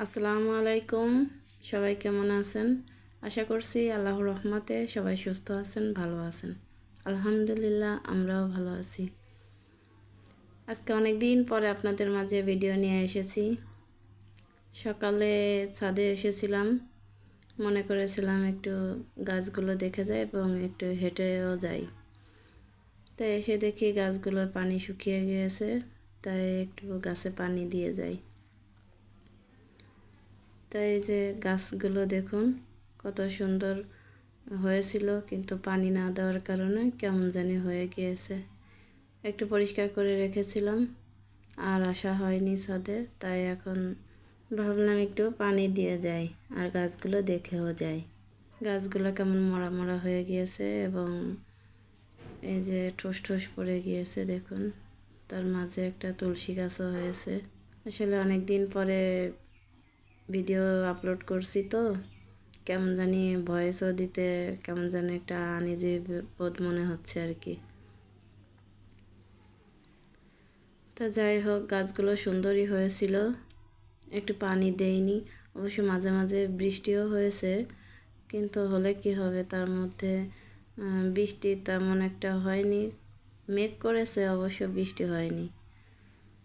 আসসালামু আলাইকুম। সবাই কেমন আছেন? আশা করছি আল্লাহর রহমতে সবাই সুস্থ আছেন, ভালো আছেন। আলহামদুলিল্লাহ, আমরাও ভালো আছি। আজকে অনেক দিন পরে আপনাদের মাঝে ভিডিও নিয়ে এসেছি। সকালে ছাদে এসেছিলাম, মনে করেছিলাম একটু গাছগুলো দেখে যাই এবং একটু হেঁটেও যাই। তাই এসে দেখি গাছগুলোর পানি শুকিয়ে গিয়েছে, তাই একটু গাছে পানি দিয়ে যাই। তাই যে গাছগুলো দেখুন কত সুন্দর হয়েছিল, কিন্তু পানি না দেওয়ার কারণে কেমন জানি হয়ে গিয়েছে। একটু পরিষ্কার করে রেখেছিলাম, আর আসা হয়নি ছাদে, তাই এখন ভাবলাম একটু পানি দিয়ে যাই আর গাছগুলো দেখেও যাই। গাছগুলো কেমন মরা মরা হয়ে গিয়েছে এবং এই যে ঠোস ঠোস পড়ে গিয়েছে দেখুন। তার মাঝে একটা তুলসী গাছও হয়েছে। আসলে অনেক দিন পরে ভিডিও আপলোড করছি, তো কেমন জানি ভয়েসও দিতে কেমন জানি একটা আনইজি বোধ মনে হচ্ছে আর কি। তা যাই হোক, গাছগুলো সুন্দরই হয়েছিল, একটু পানি দেইনি। অবশ্য মাঝে মাঝে বৃষ্টিও হয়েছে, কিন্তু হলে কি হবে, তার মধ্যে বৃষ্টি তেমন একটা হয়নি। মেঘ করেছে, অবশ্য বৃষ্টি হয়নি।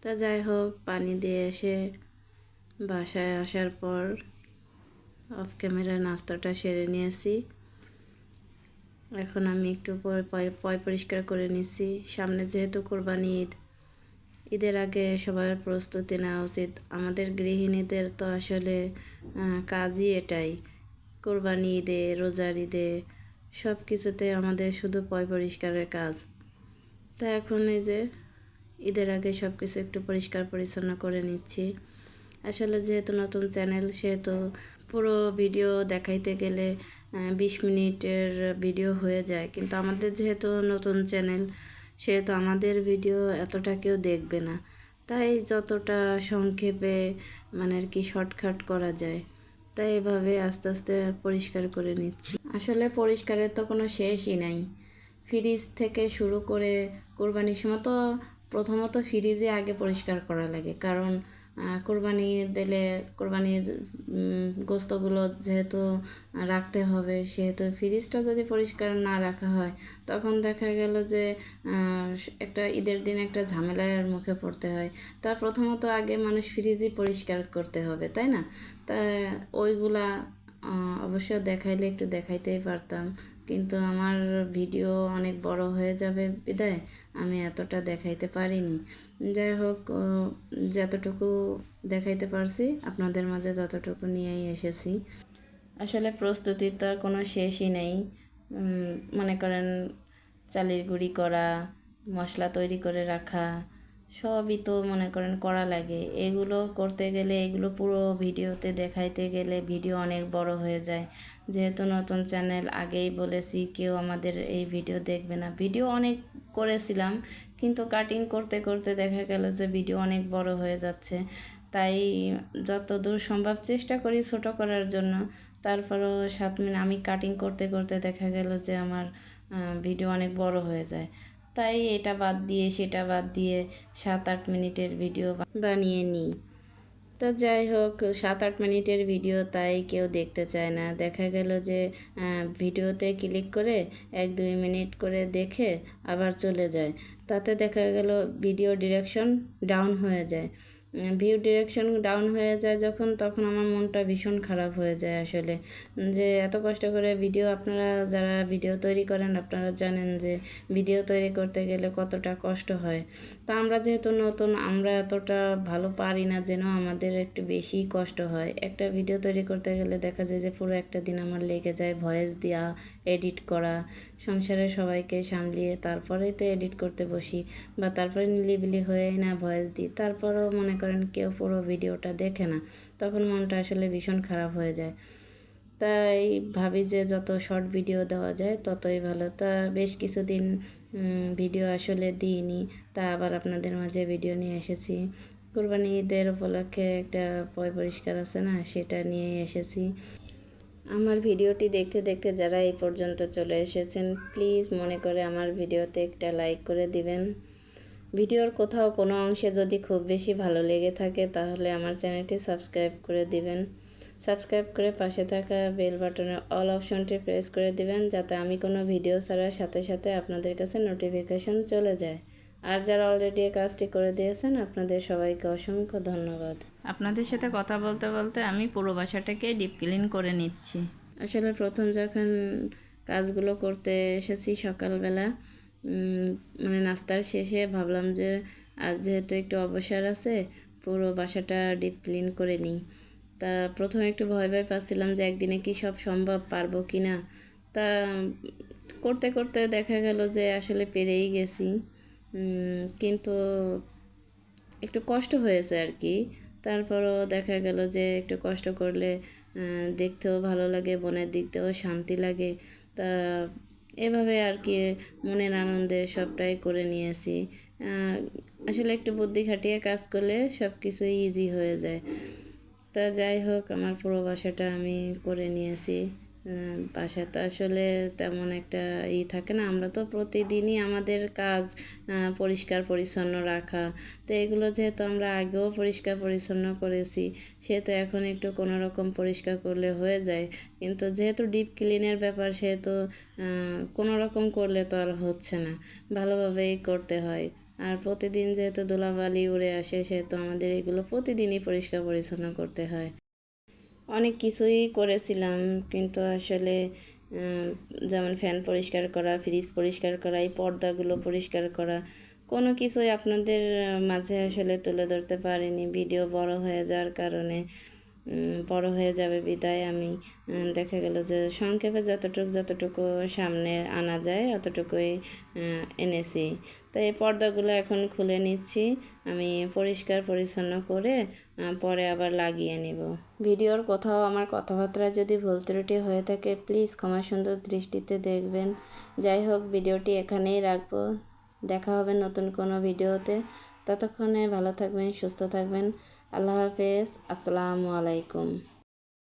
তা যাই হোক, পানি দিয়ে এসে বাসায় আসার পর অফ ক্যামেরায় নাস্তাটা সেরে নিয়েছি। এখন আমি একটু পয় পরিষ্কার করে নিচ্ছি। সামনে যেহেতু কোরবানি ঈদ, ঈদের আগে সবার প্রস্তুতি নেওয়া উচিত। আমাদের গৃহিণীদের তো আসলে কাজই এটাই। কোরবানি ঈদে, রোজার ঈদে, সব কিছুতে আমাদের শুধু পয় পরিষ্কারের কাজ। তা এখন এই যে ঈদের আগে সব কিছু একটু পরিষ্কার পরিচ্ছন্ন করে নিচ্ছি। আসলে যেহেতু নতুন চ্যানেল, সেহেতু পুরো ভিডিও দেখাইতে গেলে 20 মিনিটের ভিডিও হয়ে যায়, কিন্তু আমাদের যেহেতু নতুন চ্যানেল, সেহেতু আমাদের ভিডিও এতটা কেউ দেখবে না। তাই যতটা সংক্ষেপে মানে আর কি শর্টকাট করা যায়, তাই এভাবে আস্তে আস্তে পরিষ্কার করে নিচ্ছি। আসলে পরিষ্কারের তো কোনো শেষই নাই। ফ্রিজ থেকে শুরু করে কোরবানির সময় তো প্রথমত ফ্রিজে আগে পরিষ্কার করা লাগে, কারণ কোরবানি দিলে কোরবানির গোস্তগুলো যেহেতু রাখতে হবে, সেহেতু ফ্রিজটা যদি পরিষ্কার না রাখা হয়, তখন দেখা গেল যে একটা ঈদের দিন একটা ঝামেলার মুখে পড়তে হয়। তা প্রথমত আগে মানুষ ফ্রিজই পরিষ্কার করতে হবে, তাই না? তা ওইগুলা অবশ্য দেখাইলে একটু দেখাইতেই পারতাম, কিন্তু আমার ভিডিও অনেক বড় হয়ে যাবে বিধায় আমি এতটা দেখাইতে পারিনি। যাই হোক, যতটুকু দেখাইতে পারছি আপনাদের মাঝে ততটুকু নিয়েই এসেছি। আসলে প্রস্তুতির তো আর কোনো শেষই নেই। মনে করেন চালের গুঁড়ি করা, মশলা তৈরি করে রাখা, সবই তো মনে করেন করা লাগে। এগুলো করতে গেলে, এগুলো পুরো ভিডিওতে দেখাইতে গেলে ভিডিও অনেক বড় হয়ে যায়। যেহেতু নতুন চ্যানেল, আগেই বলেছি কেউ আমাদের এই ভিডিও দেখবে না। ভিডিও অনেক করেছিলাম, কিন্তু কাটিং করতে করতে দেখা গেল যে ভিডিও অনেক বড় হয়ে যাচ্ছে। তাই যতদূর সম্ভব চেষ্টা করি ছোট করার জন্য। তারপরেও 7 মিনিট আমি কাটিং করতে করতে দেখা গেল যে আমার ভিডিও অনেক বড় হয়ে যায়। তাই এটা বাদ দিয়ে সেটা বাদ দিয়ে 7-8 মিনিটের ভিডিও বানিয়ে নিই। তো যাই হোক, 7-8 মিনিটের ভিডিও তাই কেউ দেখতে চায় না। দেখা গেল যে ভিডিওতে ক্লিক করে 1-2 মিনিট করে দেখে আবার চলে যায়। তাতে দেখা গেল ভিডিও ডিরেকশন ডাউন হয়ে যায়। ভিউ ডিরেকশন ডাউন হয়ে যায় যখন, তখন আমার মনটা ভীষণ খারাপ হয়ে যায় আসলে। যে এত কষ্ট করে ভিডিও, আপনারা যারা ভিডিও তৈরি করেন আপনারা জানেন যে ভিডিও তৈরি করতে গেলে কতটা কষ্ট হয়। তা আমরা যেহেতু নতুন, আমরা এতটা ভালো পারি না, যেন আমাদের একটু বেশি কষ্ট হয়। একটা ভিডিও তৈরি করতে গেলে দেখা যায় যে পুরো একটা দিন আমার লেগে যায় ভয়েস দেওয়া, এডিট করা, সংসারের সবাইকে সামলিয়ে তারপরেই তো এডিট করতে বসি, বা তারপরে নিলিবিলি হয়ে না ভয়েস দিই। তারপরেও মনে করেন কেউ পুরো ভিডিওটা দেখে না, তখন মনটা আসলে ভীষণ খারাপ হয়ে যায়। তাই ভাবি যে যত শর্ট ভিডিও দেওয়া যায় ততই ভালো। তা বেশ কিছুদিন ভিডিও আসলে দিইনি, তা আবার আপনাদের মাঝে ভিডিও নিয়ে এসেছি। কোরবানি ঈদের উপলক্ষে একটা পয় পরিষ্কার আছে না, সেটা নিয়েই এসেছি। আমার ভিডিওটি দেখতে দেখতে যারা এই পর্যন্ত চলে এসেছেন, প্লিজ মনে করে আমার ভিডিওতে একটা লাইক করে দিবেন। ভিডিওর কোথাও কোনো অংশে যদি খুব বেশি ভালো লেগে থাকে তাহলে আমার চ্যানেলটি সাবস্ক্রাইব করে দিবেন। সাবস্ক্রাইব করে পাশে থাকা বেল বাটনের অল অপশনটি প্রেস করে দিবেন, যাতে আমি কোনো ভিডিও ছাড়ার সাথে সাথে আপনাদের কাছে নোটিফিকেশন চলে যায়। আর যারা অলরেডি এই কাজটি করে দিয়েছেন আপনাদের সবাইকে অসংখ্য ধন্যবাদ। আপনাদের সাথে কথা বলতে বলতে আমি পুরো বাসাটাকে ডিপ ক্লিন করে নিচ্ছি। আসলে প্রথম যখন কাজগুলো করতে এসেছি সকালবেলা, মানে নাস্তার শেষে ভাবলাম যে আজ যেহেতু একটু অবসর আছে পুরো বাসাটা ডিপ ক্লিন করে নিই। তা প্রথমে একটু ভয় পাচ্ছিলাম যে একদিনে কি সব সম্ভব, পারবো কি না। তা করতে করতে দেখা গেল যে আসলে পেরেই গেছি, কিন্তু একটু কষ্ট হয়েছে আর কি। তারপরও দেখা গেল যে একটু কষ্ট করলে দেখতেও ভালো লাগে, মনের দিক দিয়েও শান্তি লাগে। তা এভাবে আর কি মনের আনন্দে সবটাই করে নিয়েছি। আসলে একটু বুদ্ধি খাটিয়ে কাজ করলে সব কিছুই ইজি হয়ে যায়। তা যাই হোক, আমার পুরো বাসাটা আমি করে নিয়েছি। বাসাতে আসলে তেমন একটা থাকে না, আমরা তো প্রতিদিনই আমাদের কাজ পরিষ্কার পরিচ্ছন্ন রাখা। তো এগুলো যেহেতু আমরা আগেও পরিষ্কার পরিচ্ছন্ন করেছি, সেহেতু এখন একটু কোনো রকম পরিষ্কার করলে হয়ে যায়। কিন্তু যেহেতু ডিপ ক্লিনের ব্যাপার, সেহেতু কোনো রকম করলে তো আর হচ্ছে না, ভালোভাবেই করতে হয়। আর প্রতিদিন যেহেতু ধুলাবালি উড়ে আসে, সেহেতু আমাদের এগুলো প্রতিদিনই পরিষ্কার পরিচ্ছন্ন করতে হয়। অনেক কিছুই করেছিলাম, কিন্তু আসলে যেমন ফ্যান পরিষ্কার করা, ফ্রিজ পরিষ্কার করা, এই পর্দাগুলো পরিষ্কার করা, কোনো কিছুই আপনাদের মাঝে আসলে তুলে ধরতে পারিনি। ভিডিও বড় হয়ে যাওয়ার কারণে, বড় হয়ে যাবে বিদায় আমি দেখা গেল যে সংক্ষেপে যতটুকু সামনে আনা যায় অতটুকুই এনেছি। তো এই পর্দাগুলো এখন খুলে নিচ্ছি আমি, পরিষ্কার পরিচ্ছন্ন করে পরে আবার লাগিয়ে নিব। ভিডিওর কোথাও আমার কথাবার্তা যদি ভুল ত্রুটি হয়ে থাকে প্লিজ ক্ষমা সুন্দর দৃষ্টিতে দেখবেন। যাই হোক, ভিডিওটি এখানেই রাখবো। দেখা হবে নতুন কোনো ভিডিওতে। ততক্ষণে ভালো থাকবেন, সুস্থ থাকবেন। আল্লাহ হাফেজ। আসসালামু আলাইকুম।